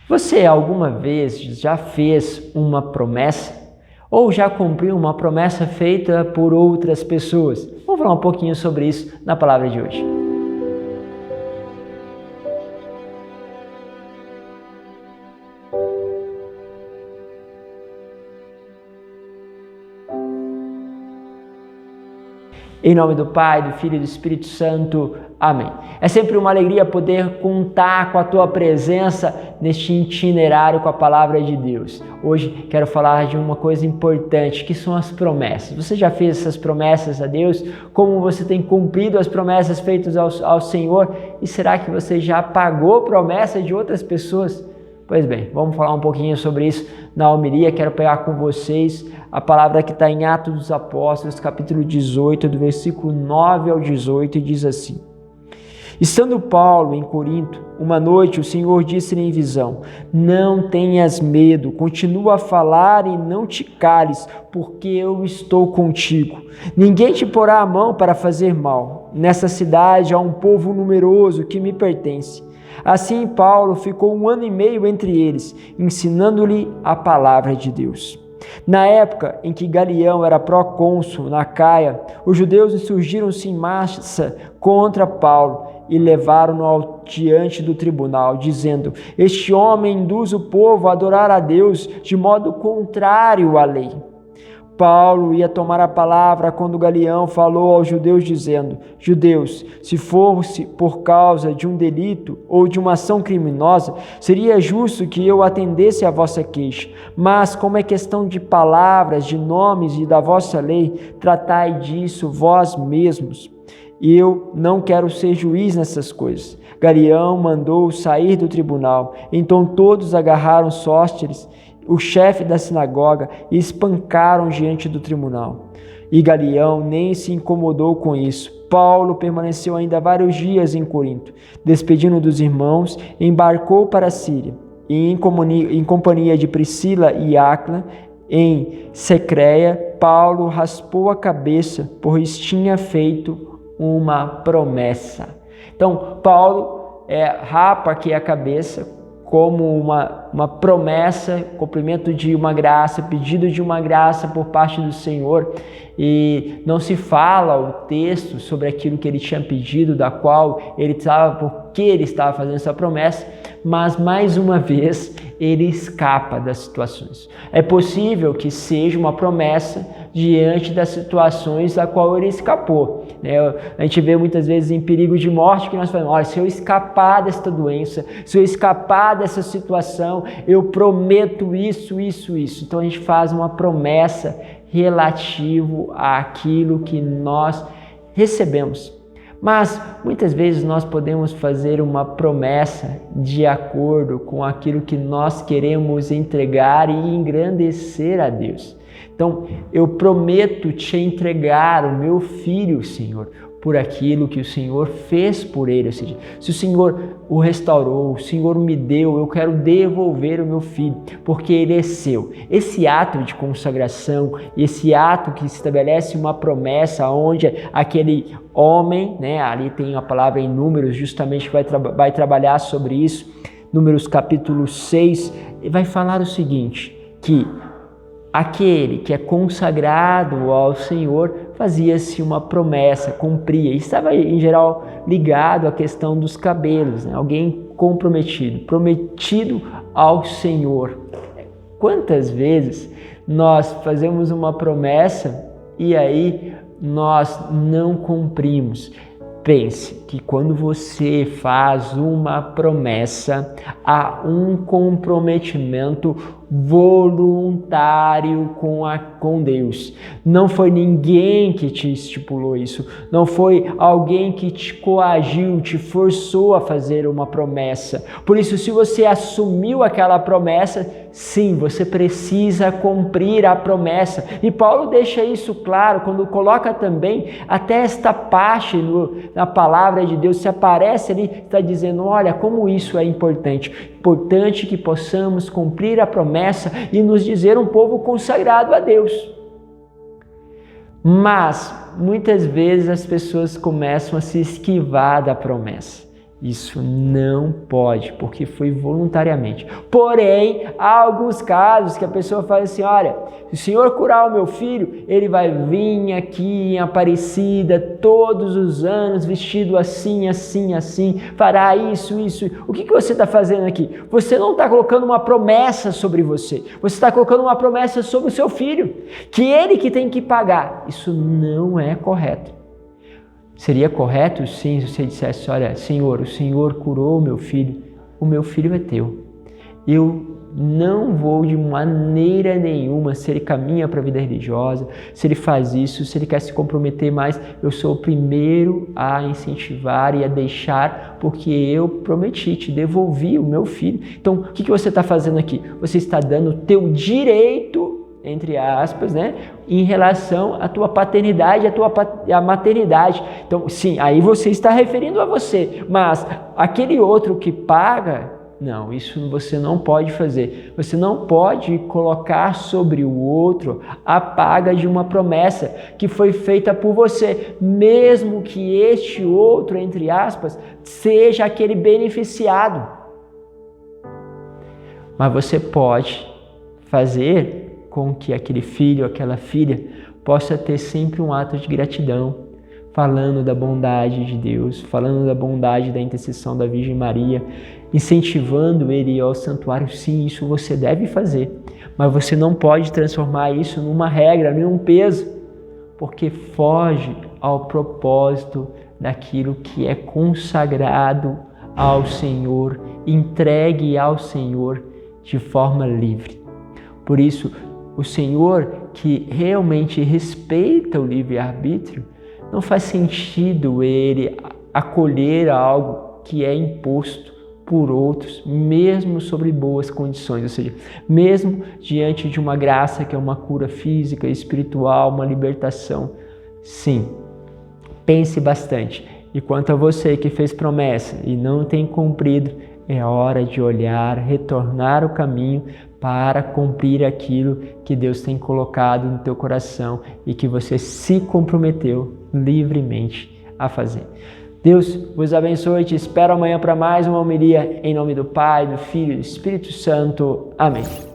Você alguma vez já fez uma promessa? Ou já cumpriu uma promessa feita por outras pessoas? Vamos falar um pouquinho sobre isso na palavra de hoje. Em nome do Pai, do Filho e do Espírito Santo. Amém. É sempre uma alegria poder contar com a tua presença neste itinerário com a palavra de Deus. Hoje quero falar de uma coisa importante, que são as promessas. Você já fez essas promessas a Deus? Como você tem cumprido as promessas feitas ao Senhor? E será que você já pagou promessa de outras pessoas? Pois bem, vamos falar um pouquinho sobre isso na homilia. Quero pegar com vocês a palavra que está em Atos dos Apóstolos, capítulo 18, do versículo 9 ao 18, e diz assim: Estando Paulo em Corinto, uma noite o Senhor disse-lhe em visão: Não tenhas medo, continua a falar e não te cales, porque eu estou contigo. Ninguém te porá a mão para fazer mal. Nessa cidade há um povo numeroso que me pertence. Assim Paulo ficou 1 ano e meio entre eles, ensinando-lhe a palavra de Deus. Na época em que Galião era procônsul na Caia, os judeus insurgiram-se em massa contra Paulo e levaram-no diante do tribunal, dizendo: Este homem induz o povo a adorar a Deus de modo contrário à lei. Paulo ia tomar a palavra quando Galião falou aos judeus dizendo: Judeus, se fosse por causa de um delito ou de uma ação criminosa, seria justo que eu atendesse à vossa queixa. Mas como é questão de palavras, de nomes e da vossa lei, tratai disso vós mesmos. Eu não quero ser juiz nessas coisas. Galião mandou sair do tribunal. Então todos agarraram Sóstenes, o chefe da sinagoga, e espancaram diante do tribunal. E Galião nem se incomodou com isso. Paulo permaneceu ainda vários dias em Corinto. Despedindo dos irmãos, embarcou para a Síria. E em companhia de Priscila e Áquila, em Secreia, Paulo raspou a cabeça, pois tinha feito uma promessa. Então, Paulo rapa aqui a cabeça, como uma promessa, cumprimento de uma graça, pedido de uma graça por parte do Senhor, e não se fala o texto sobre aquilo que ele tinha pedido, da qual ele estava, por que ele estava fazendo essa promessa, mas mais uma vez ele escapa das situações. É possível que seja uma promessa diante das situações da qual ele escapou. A gente vê muitas vezes em perigo de morte que nós falamos: olha, se eu escapar desta doença, se eu escapar dessa situação, eu prometo isso, isso, isso. Então a gente faz uma promessa relativo àquilo que nós recebemos. Mas muitas vezes nós podemos fazer uma promessa de acordo com aquilo que nós queremos entregar e engrandecer a Deus. Então, eu prometo te entregar o meu filho, Senhor, por aquilo que o Senhor fez por ele. Ou seja, se o Senhor o restaurou, o Senhor me deu, eu quero devolver o meu filho, porque ele é seu. Esse ato de consagração, esse ato que estabelece uma promessa, onde aquele homem, ali tem a palavra em Números, justamente vai trabalhar sobre isso, Números capítulo 6, e vai falar o seguinte, que aquele que é consagrado ao Senhor fazia-se uma promessa, cumpria. E estava em geral ligado à questão dos cabelos, alguém comprometido, prometido ao Senhor. Quantas vezes nós fazemos uma promessa e aí nós não cumprimos? Pense que quando você faz uma promessa, há um comprometimento voluntário com Deus. Não foi ninguém que te estipulou isso, não foi alguém que te coagiu, te forçou a fazer uma promessa. Por isso, se você assumiu aquela promessa, sim, você precisa cumprir a promessa. E Paulo deixa isso claro quando coloca também até esta parte na palavra de Deus, se aparece ali, está dizendo: olha como isso é importante. Importante que possamos cumprir a promessa e nos dizer um povo consagrado a Deus. Mas muitas vezes as pessoas começam a se esquivar da promessa. Isso não pode, porque foi voluntariamente. Porém, há alguns casos que a pessoa fala assim, olha, se o Senhor curar o meu filho, ele vai vir aqui em Aparecida todos os anos, vestido assim, assim, assim, fará isso, isso. O que você está fazendo aqui? Você não está colocando uma promessa sobre você, você está colocando uma promessa sobre o seu filho, que ele que tem que pagar. Isso não é correto. Seria correto, sim, se você dissesse, olha, Senhor, o Senhor curou o meu filho é teu. Eu não vou de maneira nenhuma, se ele caminha para a vida religiosa, se ele faz isso, se ele quer se comprometer mais, eu sou o primeiro a incentivar e a deixar, porque eu prometi, te devolvi o meu filho. Então, o que você está fazendo aqui? Você está dando o teu direito, entre aspas, né, em relação à tua paternidade, à maternidade. Então, sim, aí você está referindo a você, mas aquele outro que paga, não, isso você não pode fazer. Você não pode colocar sobre o outro a paga de uma promessa que foi feita por você, mesmo que este outro, entre aspas, seja aquele beneficiado. Mas você pode fazer com que aquele filho, aquela filha, possa ter sempre um ato de gratidão, falando da bondade de Deus, falando da bondade da intercessão da Virgem Maria, incentivando ele ao santuário. Sim, isso você deve fazer, mas você não pode transformar isso numa regra, num peso, porque foge ao propósito daquilo que é consagrado ao Senhor, entregue ao Senhor de forma livre. Por isso, o Senhor, que realmente respeita o livre-arbítrio, não faz sentido ele acolher algo que é imposto por outros, mesmo sobre boas condições, ou seja, mesmo diante de uma graça que é uma cura física, espiritual, uma libertação. Sim, pense bastante. E quanto a você que fez promessa e não tem cumprido, é hora de olhar, retornar o caminho para cumprir aquilo que Deus tem colocado no teu coração e que você se comprometeu livremente a fazer. Deus vos abençoe e te espero amanhã para mais uma homilia em nome do Pai, do Filho e do Espírito Santo. Amém.